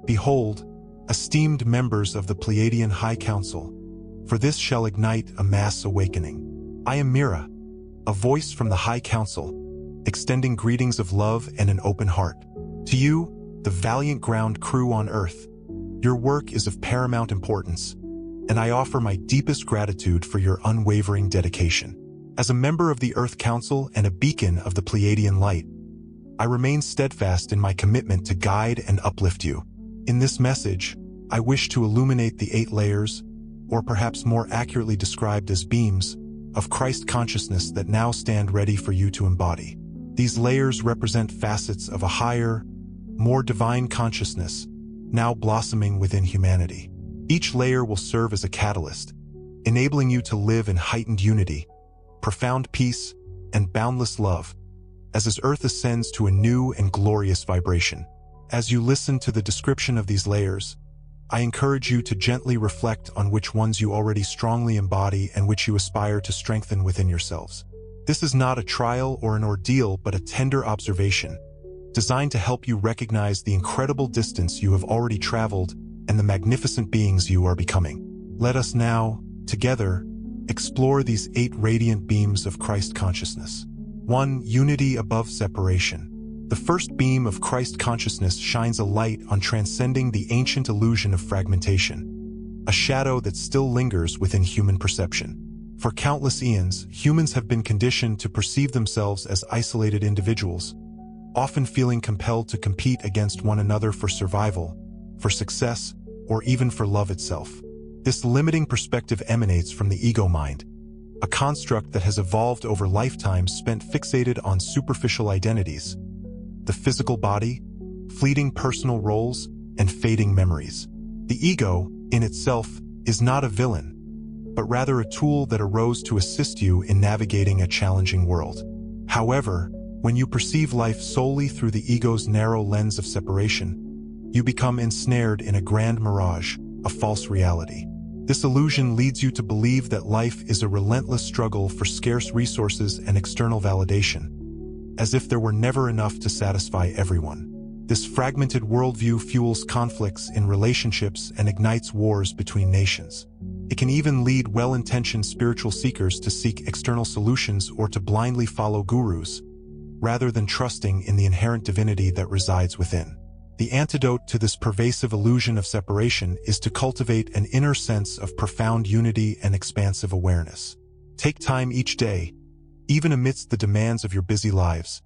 Behold, esteemed members of the Pleiadian High Council, for this shall ignite a mass awakening. I am Mira, a voice from the High Council, extending greetings of love and an open heart. To you, the valiant ground crew on Earth, your work is of paramount importance, and I offer my deepest gratitude for your unwavering dedication. As a member of the Earth Council and a beacon of the Pleiadian light, I remain steadfast in my commitment to guide and uplift you. In this message, I wish to illuminate the 8 layers, or perhaps more accurately described as beams, of Christ consciousness that now stand ready for you to embody. These layers represent facets of a higher, more divine consciousness, now blossoming within humanity. Each layer will serve as a catalyst, enabling you to live in heightened unity, profound peace, and boundless love, as this Earth ascends to a new and glorious vibration. As you listen to the description of these layers, I encourage you to gently reflect on which ones you already strongly embody and which you aspire to strengthen within yourselves. This is not a trial or an ordeal, but a tender observation, designed to help you recognize the incredible distance you have already traveled and the magnificent beings you are becoming. Let us now, together, explore these 8 radiant beams of Christ consciousness. 1. Unity above separation. The first beam of Christ consciousness shines a light on transcending the ancient illusion of fragmentation, a shadow that still lingers within human perception. For countless eons, humans have been conditioned to perceive themselves as isolated individuals, often feeling compelled to compete against one another for survival, for success, or even for love itself. This limiting perspective emanates from the ego mind, a construct that has evolved over lifetimes spent fixated on superficial identities, the physical body, fleeting personal roles, and fading memories. The ego, in itself, is not a villain, but rather a tool that arose to assist you in navigating a challenging world. However, when you perceive life solely through the ego's narrow lens of separation, you become ensnared in a grand mirage, a false reality. This illusion leads you to believe that life is a relentless struggle for scarce resources and external validation, as if there were never enough to satisfy everyone. This fragmented worldview fuels conflicts in relationships and ignites wars between nations. It can even lead well-intentioned spiritual seekers to seek external solutions or to blindly follow gurus, rather than trusting in the inherent divinity that resides within. The antidote to this pervasive illusion of separation is to cultivate an inner sense of profound unity and expansive awareness. Take time each day, even amidst the demands of your busy lives,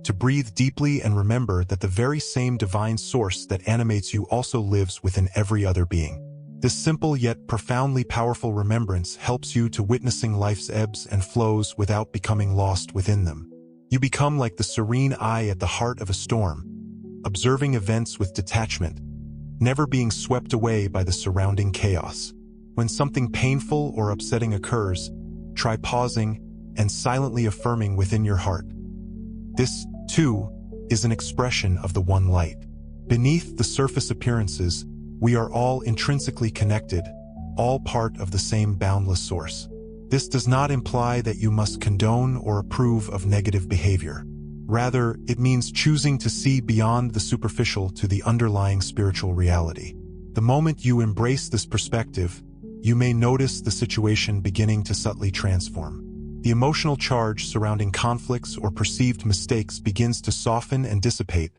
to breathe deeply and remember that the very same divine source that animates you also lives within every other being. This simple yet profoundly powerful remembrance helps you to witnessing life's ebbs and flows without becoming lost within them. You become like the serene eye at the heart of a storm, observing events with detachment, never being swept away by the surrounding chaos. When something painful or upsetting occurs, try pausing and silently affirming within your heart. This, too, is an expression of the one light. Beneath the surface appearances, we are all intrinsically connected, all part of the same boundless source. This does not imply that you must condone or approve of negative behavior. Rather, it means choosing to see beyond the superficial to the underlying spiritual reality. The moment you embrace this perspective, you may notice the situation beginning to subtly transform. The emotional charge surrounding conflicts or perceived mistakes begins to soften and dissipate,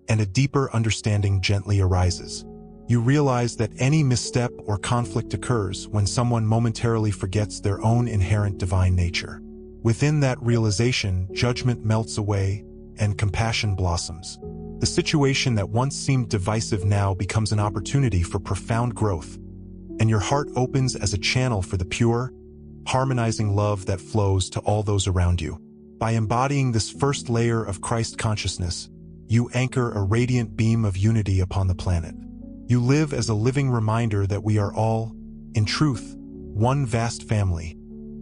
and a deeper understanding gently arises. You realize that any misstep or conflict occurs when someone momentarily forgets their own inherent divine nature. Within that realization, judgment melts away and compassion blossoms. The situation that once seemed divisive now becomes an opportunity for profound growth, and your heart opens as a channel for the pure, harmonizing love that flows to all those around you. By embodying this first layer of Christ consciousness, you anchor a radiant beam of unity upon the planet. You live as a living reminder that we are all, in truth, one vast family,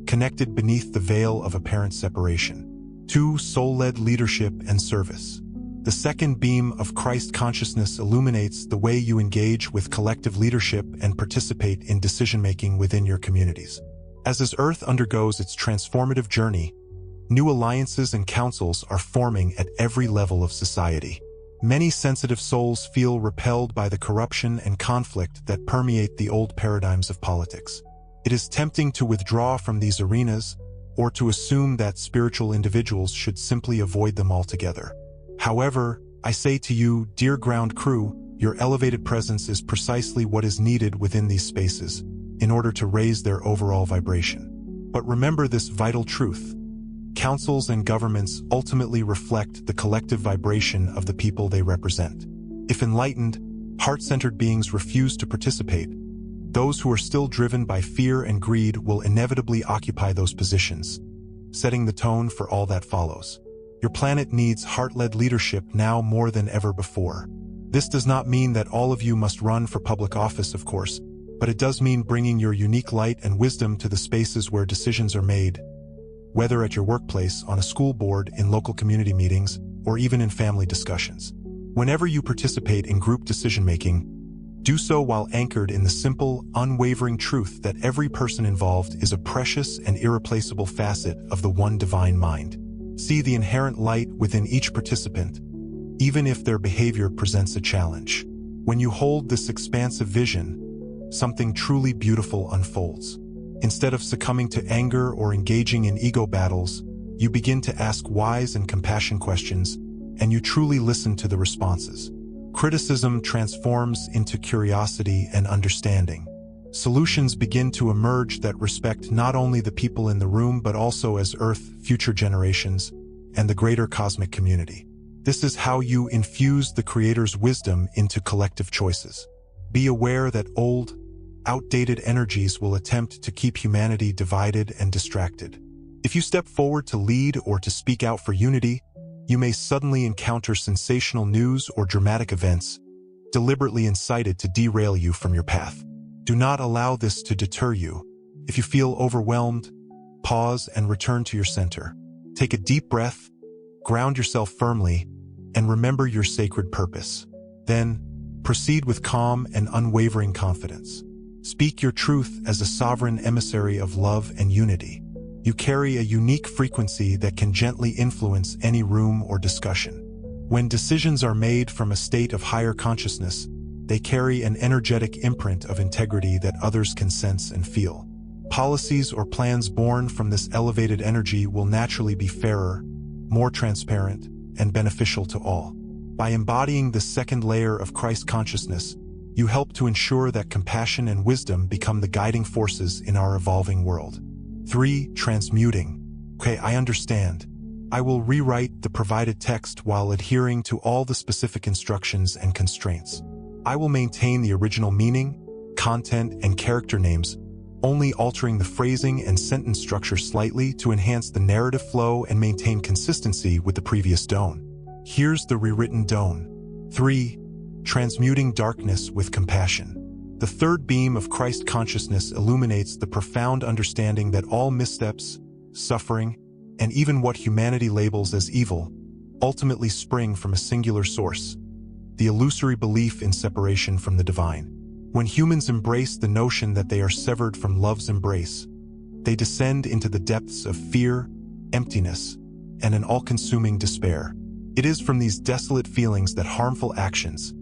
connected beneath the veil of apparent separation. 2. Soul-led leadership and service. The second beam of Christ consciousness illuminates the way you engage with collective leadership and participate in decision-making within your communities. As this Earth undergoes its transformative journey, new alliances and councils are forming at every level of society. Many sensitive souls feel repelled by the corruption and conflict that permeate the old paradigms of politics. It is tempting to withdraw from these arenas or to assume that spiritual individuals should simply avoid them altogether. However, I say to you, dear ground crew, your elevated presence is precisely what is needed within these spaces in order to raise their overall vibration. But remember this vital truth. Councils and governments ultimately reflect the collective vibration of the people they represent. If enlightened, heart-centered beings refuse to participate, those who are still driven by fear and greed will inevitably occupy those positions, setting the tone for all that follows. Your planet needs heart-led leadership now more than ever before. This does not mean that all of you must run for public office, of course, but it does mean bringing your unique light and wisdom to the spaces where decisions are made, whether at your workplace, on a school board, in local community meetings, or even in family discussions. Whenever you participate in group decision-making, do so while anchored in the simple, unwavering truth that every person involved is a precious and irreplaceable facet of the one divine mind. See the inherent light within each participant, even if their behavior presents a challenge. When you hold this expansive vision, something truly beautiful unfolds. Instead of succumbing to anger or engaging in ego battles, you begin to ask wise and compassionate questions, and you truly listen to the responses. Criticism transforms into curiosity and understanding. Solutions begin to emerge that respect not only the people in the room but also as Earth, future generations, and the greater cosmic community. This is how you infuse the Creator's wisdom into collective choices. Be aware that old, outdated energies will attempt to keep humanity divided and distracted. If you step forward to lead or to speak out for unity, you may suddenly encounter sensational news or dramatic events, deliberately incited to derail you from your path. Do not allow this to deter you. If you feel overwhelmed, pause and return to your center. Take a deep breath, ground yourself firmly, and remember your sacred purpose. Then, proceed with calm and unwavering confidence. Speak your truth as a sovereign emissary of love and unity. You carry a unique frequency that can gently influence any room or discussion. When decisions are made from a state of higher consciousness, they carry an energetic imprint of integrity that others can sense and feel. Policies or plans born from this elevated energy will naturally be fairer, more transparent, and beneficial to all. By embodying the second layer of Christ consciousness, you help to ensure that compassion and wisdom become the guiding forces in our evolving world. 3. Transmuting. Okay, I understand. I will rewrite the provided text while adhering to all the specific instructions and constraints. I will maintain the original meaning, content, and character names, only altering the phrasing and sentence structure slightly to enhance the narrative flow and maintain consistency with the previous dome. Here's the rewritten dome. 3. Transmuting darkness with compassion. The third beam of Christ consciousness illuminates the profound understanding that all missteps, suffering, and even what humanity labels as evil ultimately spring from a singular source: the illusory belief in separation from the divine. When humans embrace the notion that they are severed from love's embrace, they descend into the depths of fear, emptiness, and an all-consuming despair. It is from these desolate feelings that harmful actions,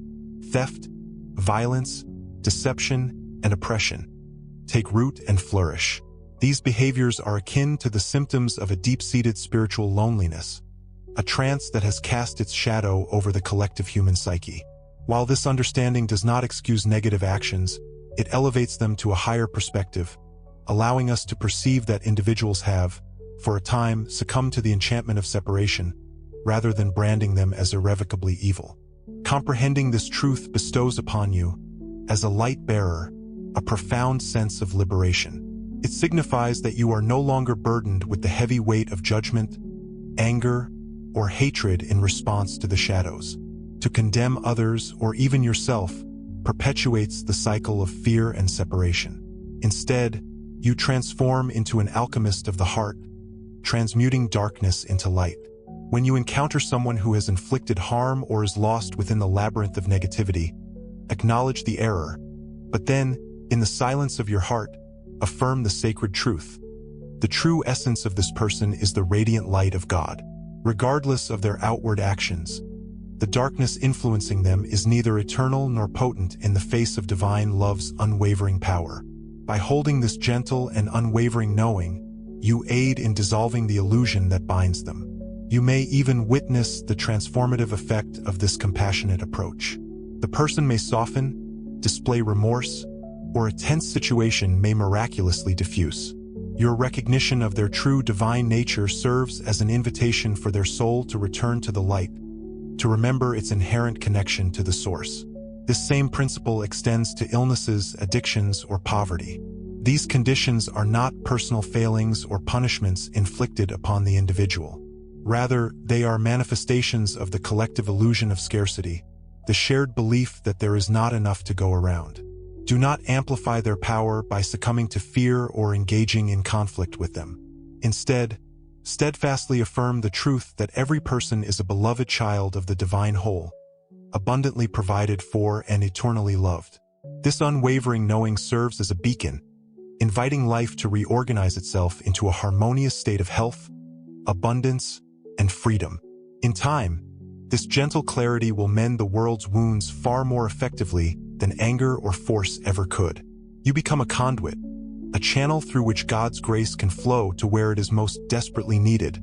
theft, violence, deception, and oppression take root and flourish. These behaviors are akin to the symptoms of a deep-seated spiritual loneliness, a trance that has cast its shadow over the collective human psyche. While this understanding does not excuse negative actions, it elevates them to a higher perspective, allowing us to perceive that individuals have, for a time, succumbed to the enchantment of separation, rather than branding them as irrevocably evil. Comprehending this truth bestows upon you, as a light bearer, a profound sense of liberation. It signifies that you are no longer burdened with the heavy weight of judgment, anger, or hatred in response to the shadows. To condemn others or even yourself perpetuates the cycle of fear and separation. Instead, you transform into an alchemist of the heart, transmuting darkness into light. When you encounter someone who has inflicted harm or is lost within the labyrinth of negativity, acknowledge the error, but then, in the silence of your heart, affirm the sacred truth. The true essence of this person is the radiant light of God. Regardless of their outward actions, The darkness influencing them is neither eternal nor potent in the face of divine love's unwavering power. By holding this gentle and unwavering knowing, you aid in dissolving the illusion that binds them. You may even witness the transformative effect of this compassionate approach. The person may soften, display remorse, or a tense situation may miraculously diffuse. Your recognition of their true divine nature serves as an invitation for their soul to return to the light, to remember its inherent connection to the source. This same principle extends to illnesses, addictions, or poverty. These conditions are not personal failings or punishments inflicted upon the individual. Rather, they are manifestations of the collective illusion of scarcity, the shared belief that there is not enough to go around. Do not amplify their power by succumbing to fear or engaging in conflict with them. Instead, steadfastly affirm the truth that every person is a beloved child of the divine whole, abundantly provided for and eternally loved. This unwavering knowing serves as a beacon, inviting life to reorganize itself into a harmonious state of health, abundance, and freedom. In time, this gentle clarity will mend the world's wounds far more effectively than anger or force ever could. You become a conduit, a channel through which God's grace can flow to where it is most desperately needed,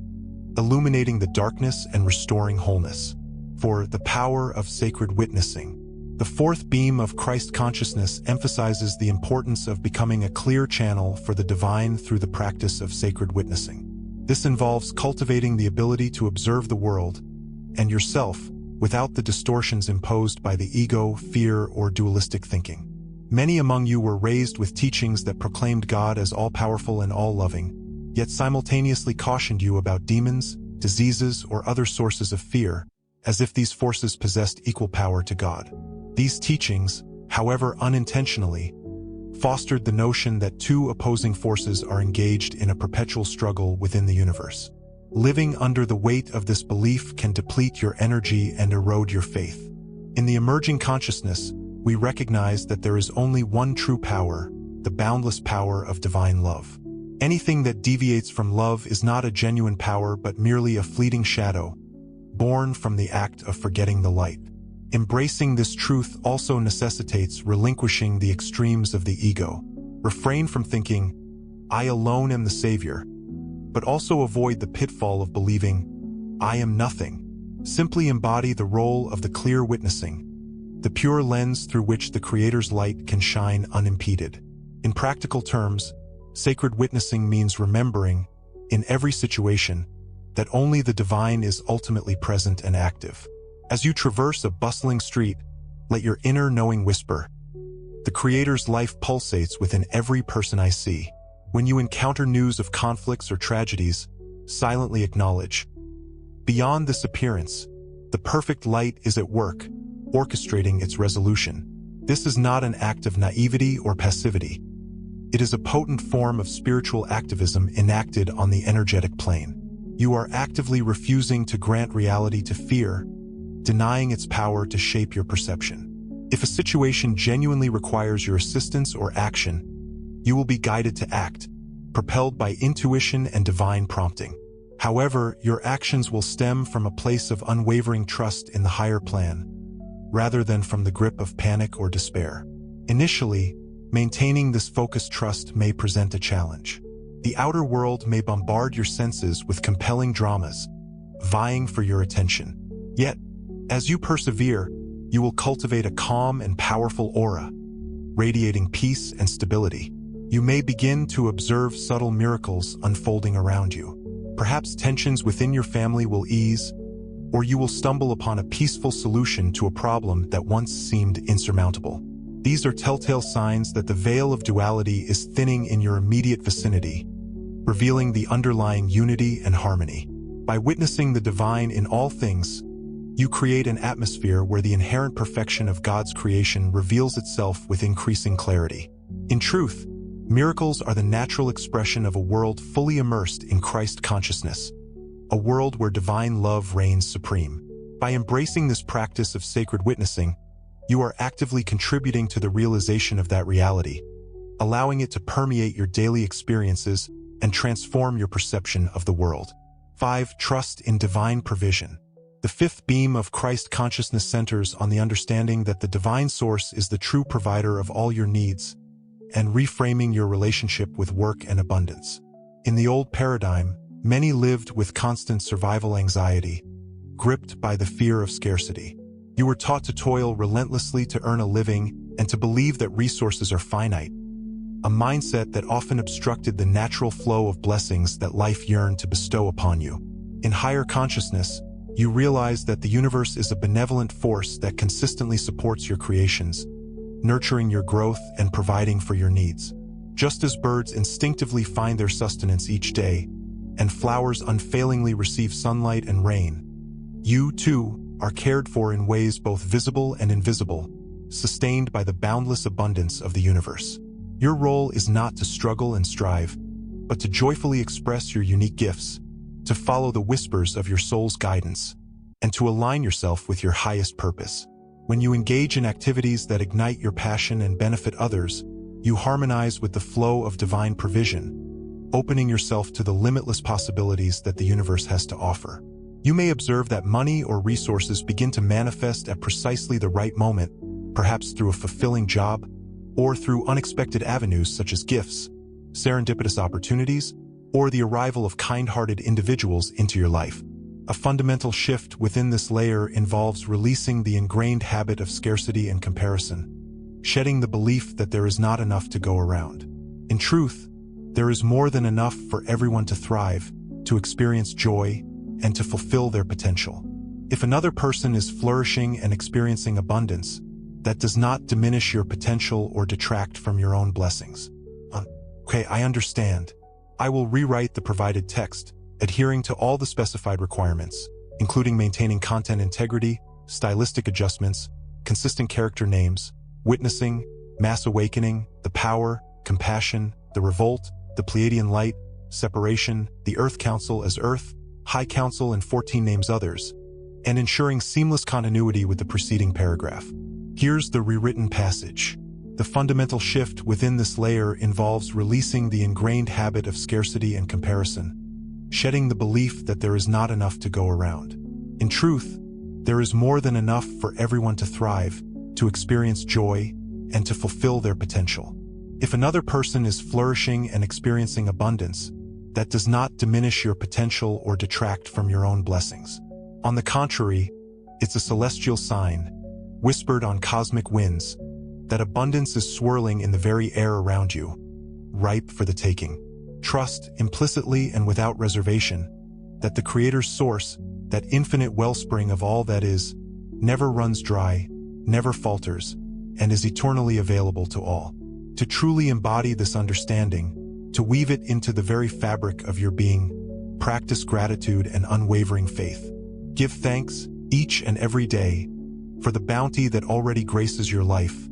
illuminating the darkness and restoring wholeness. For the power of sacred witnessing. The fourth beam of Christ consciousness emphasizes the importance of becoming a clear channel for the divine through the practice of sacred witnessing. This involves cultivating the ability to observe the world and yourself without the distortions imposed by the ego, fear, or dualistic thinking. Many among you were raised with teachings that proclaimed God as all-powerful and all-loving, yet simultaneously cautioned you about demons, diseases, or other sources of fear, as if these forces possessed equal power to God. These teachings, however unintentionally, fostered the notion that two opposing forces are engaged in a perpetual struggle within the universe. Living under the weight of this belief can deplete your energy and erode your faith. In the emerging consciousness, we recognize that there is only one true power, the boundless power of divine love. Anything that deviates from love is not a genuine power but merely a fleeting shadow, born from the act of forgetting the light. Embracing this truth also necessitates relinquishing the extremes of the ego. Refrain from thinking, "I alone am the Savior," but also avoid the pitfall of believing, "I am nothing." Simply embody the role of the clear witnessing, the pure lens through which the Creator's light can shine unimpeded. In practical terms, sacred witnessing means remembering, in every situation, that only the divine is ultimately present and active. As you traverse a bustling street, let your inner knowing whisper, "The Creator's life pulsates within every person I see." When you encounter news of conflicts or tragedies, silently acknowledge, beyond this appearance, the perfect light is at work, orchestrating its resolution. This is not an act of naivety or passivity. It is a potent form of spiritual activism enacted on the energetic plane. You are actively refusing to grant reality to fear, denying its power to shape your perception. If a situation genuinely requires your assistance or action, you will be guided to act, propelled by intuition and divine prompting. However, your actions will stem from a place of unwavering trust in the higher plan, rather than from the grip of panic or despair. Initially, maintaining this focused trust may present a challenge. The outer world may bombard your senses with compelling dramas, vying for your attention. Yet, as you persevere, you will cultivate a calm and powerful aura, radiating peace and stability. You may begin to observe subtle miracles unfolding around you. Perhaps tensions within your family will ease, or you will stumble upon a peaceful solution to a problem that once seemed insurmountable. These are telltale signs that the veil of duality is thinning in your immediate vicinity, revealing the underlying unity and harmony. By witnessing the divine in all things, you create an atmosphere where the inherent perfection of God's creation reveals itself with increasing clarity. In truth, miracles are the natural expression of a world fully immersed in Christ consciousness, a world where divine love reigns supreme. By embracing this practice of sacred witnessing, you are actively contributing to the realization of that reality, allowing it to permeate your daily experiences and transform your perception of the world. 5. Trust in divine provision. The fifth beam of Christ consciousness centers on the understanding that the divine source is the true provider of all your needs, and reframing your relationship with work and abundance. In the old paradigm, many lived with constant survival anxiety, gripped by the fear of scarcity. You were taught to toil relentlessly to earn a living and to believe that resources are finite, a mindset that often obstructed the natural flow of blessings that life yearned to bestow upon you. In higher consciousness, you realize that the universe is a benevolent force that consistently supports your creations, nurturing your growth and providing for your needs. Just as birds instinctively find their sustenance each day, and flowers unfailingly receive sunlight and rain, you, too, are cared for in ways both visible and invisible, sustained by the boundless abundance of the universe. Your role is not to struggle and strive, but to joyfully express your unique gifts, to follow the whispers of your soul's guidance, and to align yourself with your highest purpose. When you engage in activities that ignite your passion and benefit others, you harmonize with the flow of divine provision, opening yourself to the limitless possibilities that the universe has to offer. You may observe that money or resources begin to manifest at precisely the right moment, perhaps through a fulfilling job, or through unexpected avenues such as gifts, serendipitous opportunities, or the arrival of kind-hearted individuals into your life. A fundamental shift within this layer involves releasing the ingrained habit of scarcity and comparison, shedding the belief that there is not enough to go around. In truth, there is more than enough for everyone to thrive, to experience joy, and to fulfill their potential. If another person is flourishing and experiencing abundance, that does not diminish your potential or detract from your own blessings. Okay, I understand. I will rewrite the provided text, adhering to all the specified requirements, including maintaining content integrity, stylistic adjustments, consistent character names, witnessing, mass awakening, the power, compassion, the revolt, the Pleiadian light, separation, the Earth Council as Earth, High Council, and 14 names others, and ensuring seamless continuity with the preceding paragraph. Here's the rewritten passage. The fundamental shift within this layer involves releasing the ingrained habit of scarcity and comparison, shedding the belief that there is not enough to go around. In truth, there is more than enough for everyone to thrive, to experience joy, and to fulfill their potential. If another person is flourishing and experiencing abundance, that does not diminish your potential or detract from your own blessings. On the contrary, it's a celestial sign, whispered on cosmic winds, that abundance is swirling in the very air around you, ripe for the taking. Trust, implicitly and without reservation, that the Creator's source, that infinite wellspring of all that is, never runs dry, never falters, and is eternally available to all. To truly embody this understanding, to weave it into the very fabric of your being, practice gratitude and unwavering faith. Give thanks, each and every day, for the bounty that already graces your life,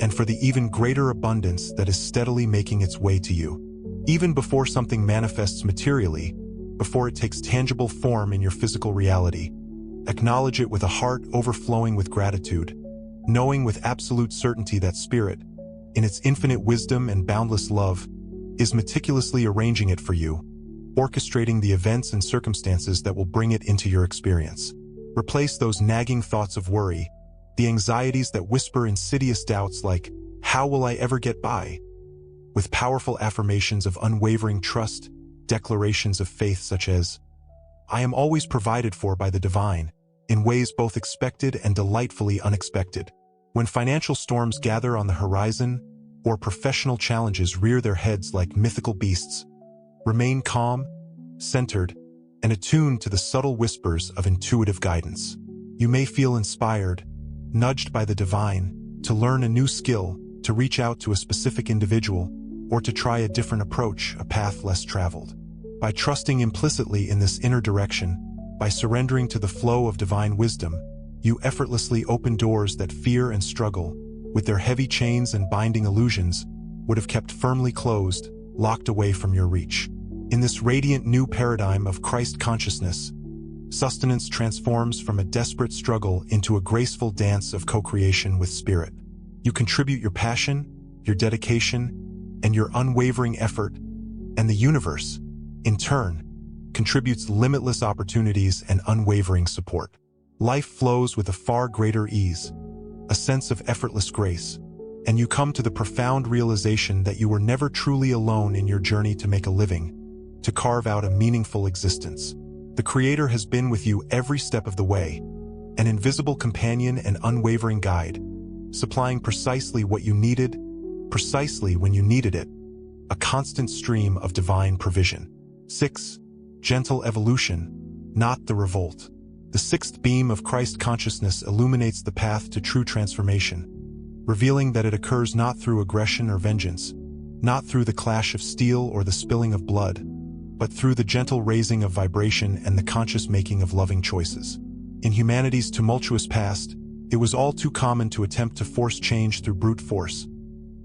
and for the even greater abundance that is steadily making its way to you. Even before something manifests materially, before it takes tangible form in your physical reality, acknowledge it with a heart overflowing with gratitude, knowing with absolute certainty that Spirit, in its infinite wisdom and boundless love, is meticulously arranging it for you, orchestrating the events and circumstances that will bring it into your experience. Replace those nagging thoughts of worry, the anxieties that whisper insidious doubts like, "How will I ever get by?" with powerful affirmations of unwavering trust, declarations of faith such as, "I am always provided for by the divine, in ways both expected and delightfully unexpected." When financial storms gather on the horizon, or professional challenges rear their heads like mythical beasts, remain calm, centered, and attuned to the subtle whispers of intuitive guidance. You may feel inspired, nudged by the divine, to learn a new skill, to reach out to a specific individual, or to try a different approach, a path less traveled. By trusting implicitly in this inner direction, by surrendering to the flow of divine wisdom, you effortlessly open doors that fear and struggle, with their heavy chains and binding illusions, would have kept firmly closed, locked away from your reach. In this radiant new paradigm of Christ consciousness, sustenance transforms from a desperate struggle into a graceful dance of co-creation with Spirit. You contribute your passion, your dedication, and your unwavering effort, and the universe, in turn, contributes limitless opportunities and unwavering support. life flows with a far greater ease, a sense of effortless grace, and you come to the profound realization that you were never truly alone in your journey to make a living, to carve out a meaningful existence. The Creator has been with you every step of the way, an invisible companion and unwavering guide, supplying precisely what you needed, precisely when you needed it, a constant stream of divine provision. 6. Gentle evolution, not the revolt. The sixth beam of Christ consciousness illuminates the path to true transformation, revealing that it occurs not through aggression or vengeance, not through the clash of steel or the spilling of blood, but through the gentle raising of vibration and the conscious making of loving choices. In humanity's tumultuous past, it was all too common to attempt to force change through brute force,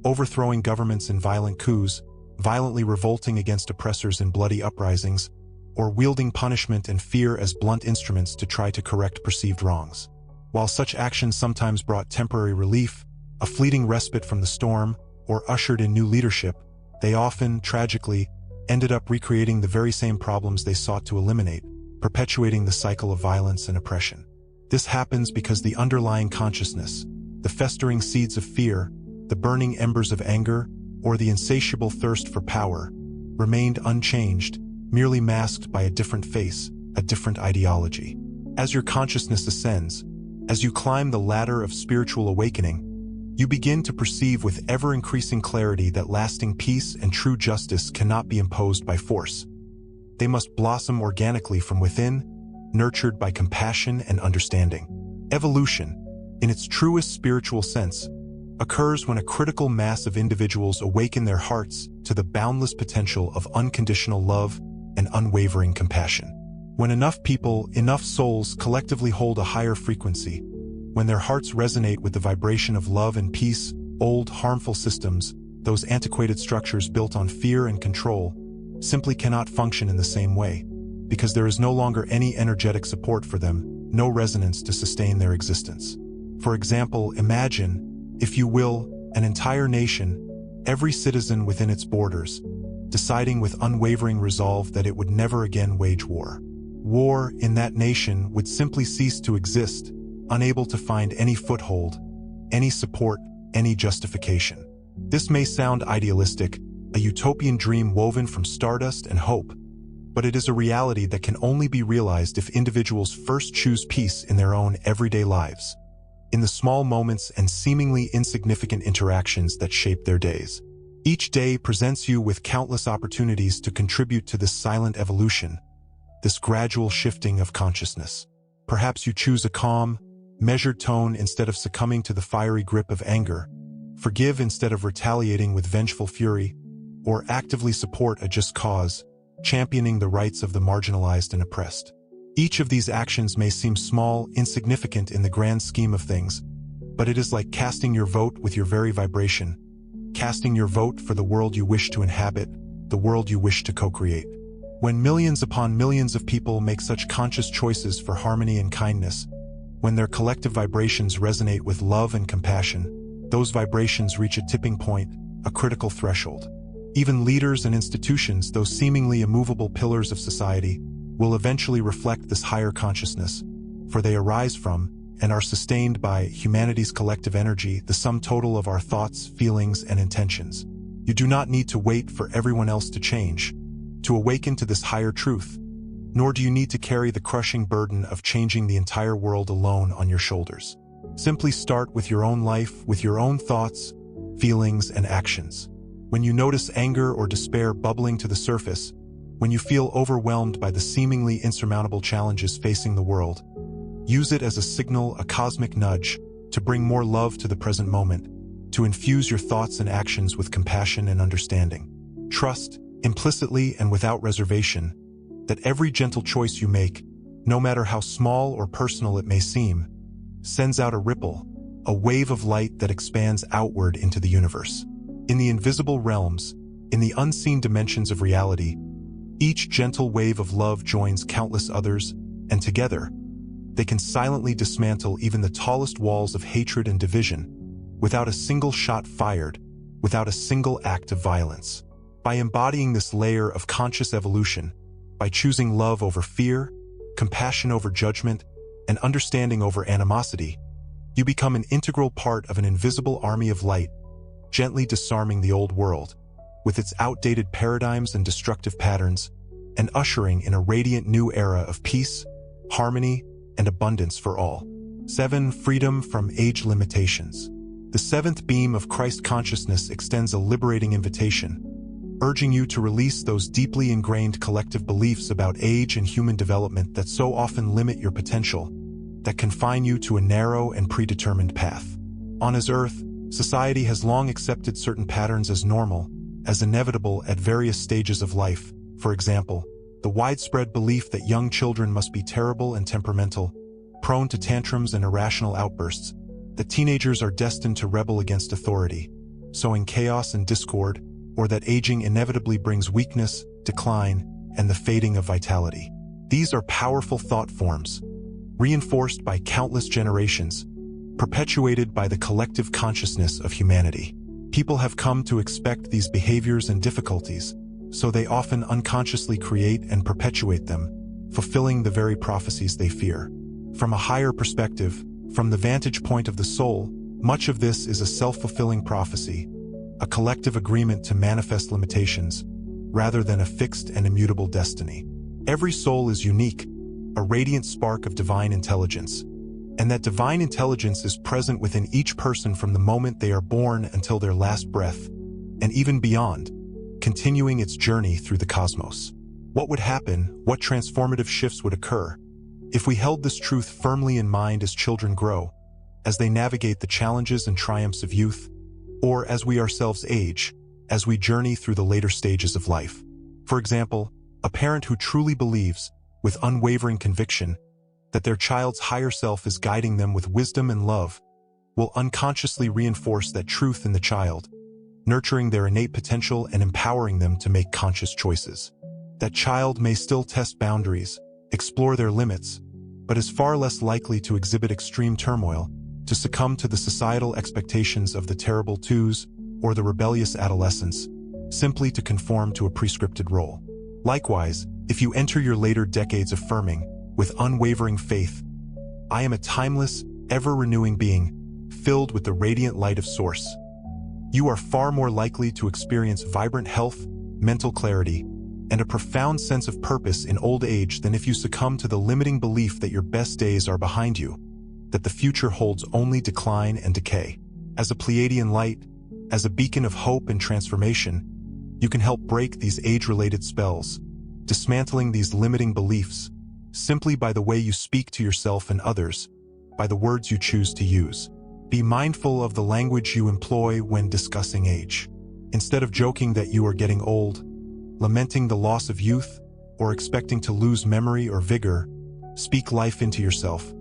overthrowing governments in violent coups, violently revolting against oppressors in bloody uprisings, or wielding punishment and fear as blunt instruments to try to correct perceived wrongs. While such actions sometimes brought temporary relief, a fleeting respite from the storm, or ushered in new leadership, they often, tragically, ended up recreating the very same problems they sought to eliminate, perpetuating the cycle of violence and oppression. This happens because the underlying consciousness, the festering seeds of fear, the burning embers of anger, or the insatiable thirst for power, remained unchanged, merely masked by a different face, a different ideology. As your consciousness ascends, as you climb the ladder of spiritual awakening, you begin to perceive with ever-increasing clarity that lasting peace and true justice cannot be imposed by force. They must blossom organically from within, nurtured by compassion and understanding. Evolution, in its truest spiritual sense, occurs when a critical mass of individuals awaken their hearts to the boundless potential of unconditional love and unwavering compassion. When enough people, enough souls collectively hold a higher frequency, when their hearts resonate with the vibration of love and peace, old, harmful systems, those antiquated structures built on fear and control, simply cannot function in the same way, because there is no longer any energetic support for them, no resonance to sustain their existence. For example, imagine, if you will, an entire nation, every citizen within its borders, deciding with unwavering resolve that it would never again wage war. War in that nation would simply cease to exist, unable to find any foothold, any support, any justification. This may sound idealistic, a utopian dream woven from stardust and hope, but it is a reality that can only be realized if individuals first choose peace in their own everyday lives, in the small moments and seemingly insignificant interactions that shape their days. Each day presents you with countless opportunities to contribute to this silent evolution, this gradual shifting of consciousness. Perhaps you choose a calm, measured tone instead of succumbing to the fiery grip of anger, forgive instead of retaliating with vengeful fury, or actively support a just cause, championing the rights of the marginalized and oppressed. Each of these actions may seem small, insignificant in the grand scheme of things, but it is like casting your vote with your very vibration, casting your vote for the world you wish to inhabit, the world you wish to co-create. When millions upon millions of people make such conscious choices for harmony and kindness, when their collective vibrations resonate with love and compassion, those vibrations reach a tipping point, a critical threshold. Even leaders and institutions, those seemingly immovable pillars of society, will eventually reflect this higher consciousness, for they arise from and are sustained by humanity's collective energy, the sum total of our thoughts, feelings, and intentions. You do not need to wait for everyone else to change, to awaken to this higher truth, nor do you need to carry the crushing burden of changing the entire world alone on your shoulders. Simply start with your own life, with your own thoughts, feelings, and actions. When you notice anger or despair bubbling to the surface, when you feel overwhelmed by the seemingly insurmountable challenges facing the world, use it as a signal, a cosmic nudge, to bring more love to the present moment, to infuse your thoughts and actions with compassion and understanding. Trust, implicitly and without reservation, that every gentle choice you make, no matter how small or personal it may seem, sends out a ripple, a wave of light that expands outward into the universe. In the invisible realms, in the unseen dimensions of reality, each gentle wave of love joins countless others, and together, they can silently dismantle even the tallest walls of hatred and division, without a single shot fired, without a single act of violence. By embodying this layer of conscious evolution, by choosing love over fear, compassion over judgment, and understanding over animosity, you become an integral part of an invisible army of light, gently disarming the old world, with its outdated paradigms and destructive patterns, and ushering in a radiant new era of peace, harmony, and abundance for all. 7. Freedom from age limitations. The seventh beam of Christ consciousness extends a liberating invitation, urging you to release those deeply ingrained collective beliefs about age and human development that so often limit your potential, that confine you to a narrow and predetermined path. On this earth, society has long accepted certain patterns as normal, as inevitable at various stages of life. For example, the widespread belief that young children must be terrible and temperamental, prone to tantrums and irrational outbursts, that teenagers are destined to rebel against authority, sowing chaos and discord, or that aging inevitably brings weakness, decline, and the fading of vitality. These are powerful thought forms, reinforced by countless generations, perpetuated by the collective consciousness of humanity. People have come to expect these behaviors and difficulties, so they often unconsciously create and perpetuate them, fulfilling the very prophecies they fear. From a higher perspective, from the vantage point of the soul, much of this is a self-fulfilling prophecy, a collective agreement to manifest limitations, rather than a fixed and immutable destiny. Every soul is unique, a radiant spark of divine intelligence, and that divine intelligence is present within each person from the moment they are born until their last breath, and even beyond, continuing its journey through the cosmos. What would happen, what transformative shifts would occur, if we held this truth firmly in mind as children grow, as they navigate the challenges and triumphs of youth, or as we ourselves age, as we journey through the later stages of life? For example, a parent who truly believes, with unwavering conviction, that their child's higher self is guiding them with wisdom and love, will unconsciously reinforce that truth in the child, nurturing their innate potential and empowering them to make conscious choices. That child may still test boundaries, explore their limits, but is far less likely to exhibit extreme turmoil, to succumb to the societal expectations of the terrible twos or the rebellious adolescents, simply to conform to a prescripted role. Likewise, if you enter your later decades affirming, with unwavering faith, I am a timeless, ever-renewing being, filled with the radiant light of Source, you are far more likely to experience vibrant health, mental clarity, and a profound sense of purpose in old age than if you succumb to the limiting belief that your best days are behind you, that the future holds only decline and decay. As a Pleiadian light, as a beacon of hope and transformation, you can help break these age-related spells, dismantling these limiting beliefs, simply by the way you speak to yourself and others, by the words you choose to use. Be mindful of the language you employ when discussing age. Instead of joking that you are getting old, lamenting the loss of youth, or expecting to lose memory or vigor, speak life into yourself.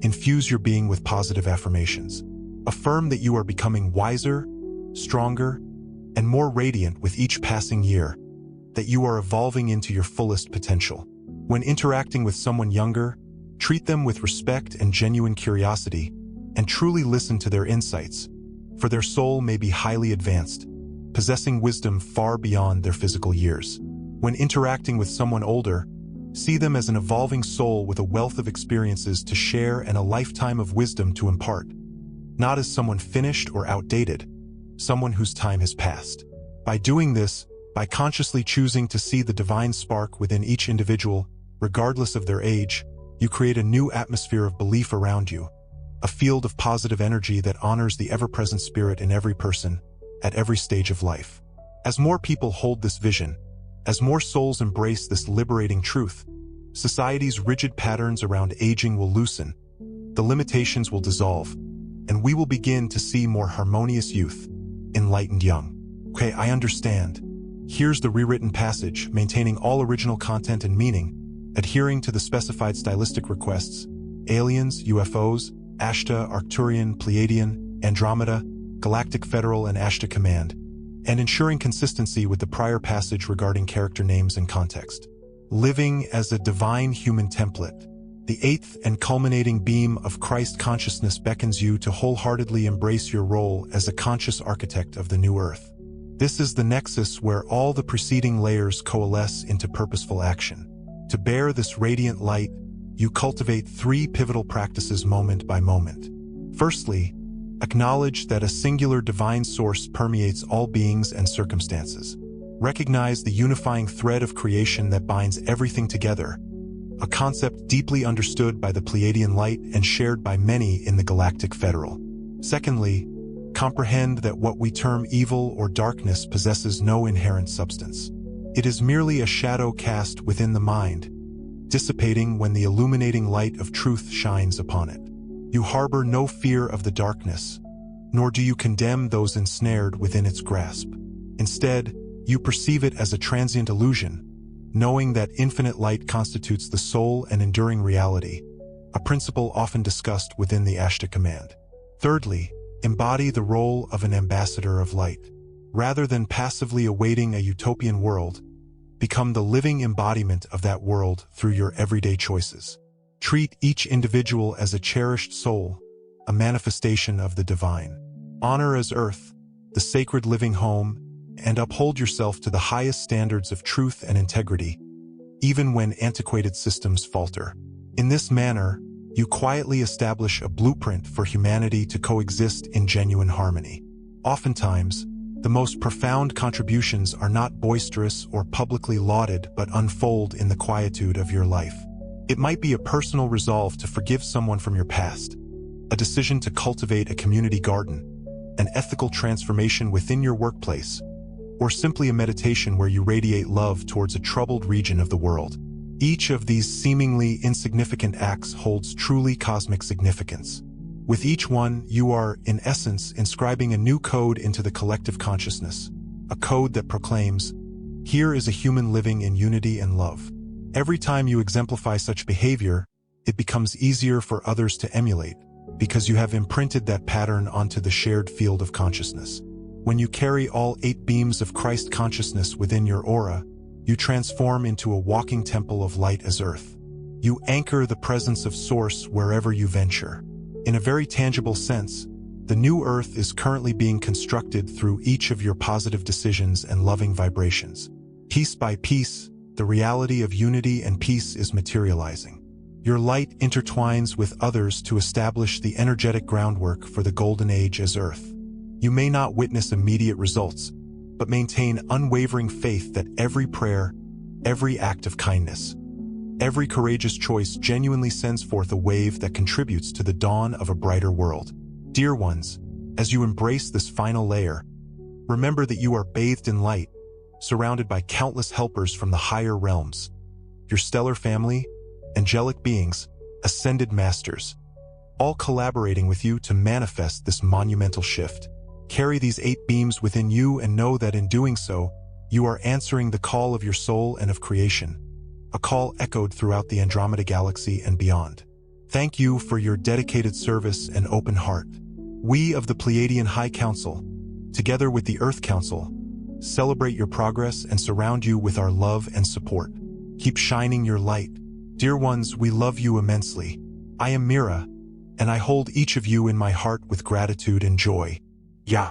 Infuse your being with positive affirmations. Affirm that you are becoming wiser, stronger, and more radiant with each passing year, that you are evolving into your fullest potential. When interacting with someone younger, treat them with respect and genuine curiosity, and truly listen to their insights, for their soul may be highly advanced, possessing wisdom far beyond their physical years. When interacting with someone older, see them as an evolving soul with a wealth of experiences to share and a lifetime of wisdom to impart, not as someone finished or outdated, someone whose time has passed. By doing this, by consciously choosing to see the divine spark within each individual, regardless of their age, you create a new atmosphere of belief around you, a field of positive energy that honors the ever-present spirit in every person, at every stage of life. As more people hold this vision, as more souls embrace this liberating truth, society's rigid patterns around aging will loosen, the limitations will dissolve, and we will begin to see more harmonious youth, enlightened young. Okay, I understand. Here's the rewritten passage, maintaining all original content and meaning, adhering to the specified stylistic requests, aliens, UFOs, Ashtar, Arcturian, Pleiadian, Andromeda, Galactic Federal and Ashtar Command, and ensuring consistency with the prior passage regarding character names and context. Living as a divine human template, the eighth and culminating beam of Christ consciousness beckons you to wholeheartedly embrace your role as a conscious architect of the new earth. This is the nexus where all the preceding layers coalesce into purposeful action. To bear this radiant light, you cultivate 3 pivotal practices moment by moment. Firstly, acknowledge that a singular divine source permeates all beings and circumstances. Recognize the unifying thread of creation that binds everything together, a concept deeply understood by the Pleiadian light and shared by many in the Galactic Federal. Secondly, comprehend that what we term evil or darkness possesses no inherent substance. It is merely a shadow cast within the mind, dissipating when the illuminating light of truth shines upon it. You harbor no fear of the darkness, nor do you condemn those ensnared within its grasp. Instead, you perceive it as a transient illusion, knowing that infinite light constitutes the sole and enduring reality, a principle often discussed within the Ashtar command. Thirdly, embody the role of an ambassador of light. Rather than passively awaiting a utopian world, become the living embodiment of that world through your everyday choices. Treat each individual as a cherished soul, a manifestation of the divine. Honor as earth, the sacred living home, and uphold yourself to the highest standards of truth and integrity, even when antiquated systems falter. In this manner, you quietly establish a blueprint for humanity to coexist in genuine harmony. Oftentimes, the most profound contributions are not boisterous or publicly lauded but unfold in the quietude of your life. It might be a personal resolve to forgive someone from your past, a decision to cultivate a community garden, an ethical transformation within your workplace, or simply a meditation where you radiate love towards a troubled region of the world. Each of these seemingly insignificant acts holds truly cosmic significance. With each one, you are, in essence, inscribing a new code into the collective consciousness, a code that proclaims, "Here is a human living in unity and love." Every time you exemplify such behavior, it becomes easier for others to emulate, because you have imprinted that pattern onto the shared field of consciousness. When you carry all 8 beams of Christ consciousness within your aura, you transform into a walking temple of light as earth. You anchor the presence of Source wherever you venture. In a very tangible sense, the new earth is currently being constructed through each of your positive decisions and loving vibrations. Piece by piece, the reality of unity and peace is materializing. Your light intertwines with others to establish the energetic groundwork for the golden age as earth. You may not witness immediate results, but maintain unwavering faith that every prayer, every act of kindness, every courageous choice genuinely sends forth a wave that contributes to the dawn of a brighter world. Dear ones, as you embrace this final layer, remember that you are bathed in light, surrounded by countless helpers from the higher realms. Your stellar family, angelic beings, ascended masters, all collaborating with you to manifest this monumental shift. Carry these 8 beams within you and know that in doing so, you are answering the call of your soul and of creation, a call echoed throughout the Andromeda galaxy and beyond. Thank you for your dedicated service and open heart. We of the Pleiadian High Council, together with the Earth Council, celebrate your progress and surround you with our love and support. Keep shining your light. Dear ones, we love you immensely. I am Mira, and I hold each of you in my heart with gratitude and joy. Yeah.